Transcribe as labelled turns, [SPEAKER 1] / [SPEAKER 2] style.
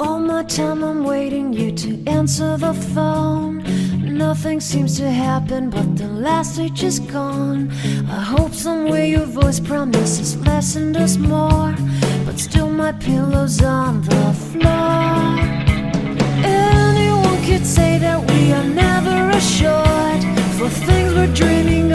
[SPEAKER 1] All my time I'm waiting you to answer the phone. Nothing seems to happen, but the last stage is gone. I hope somewhere your voice promises less and us more, but still my pillow's on the floor. Anyone could say that we are never assured for things we're dreaming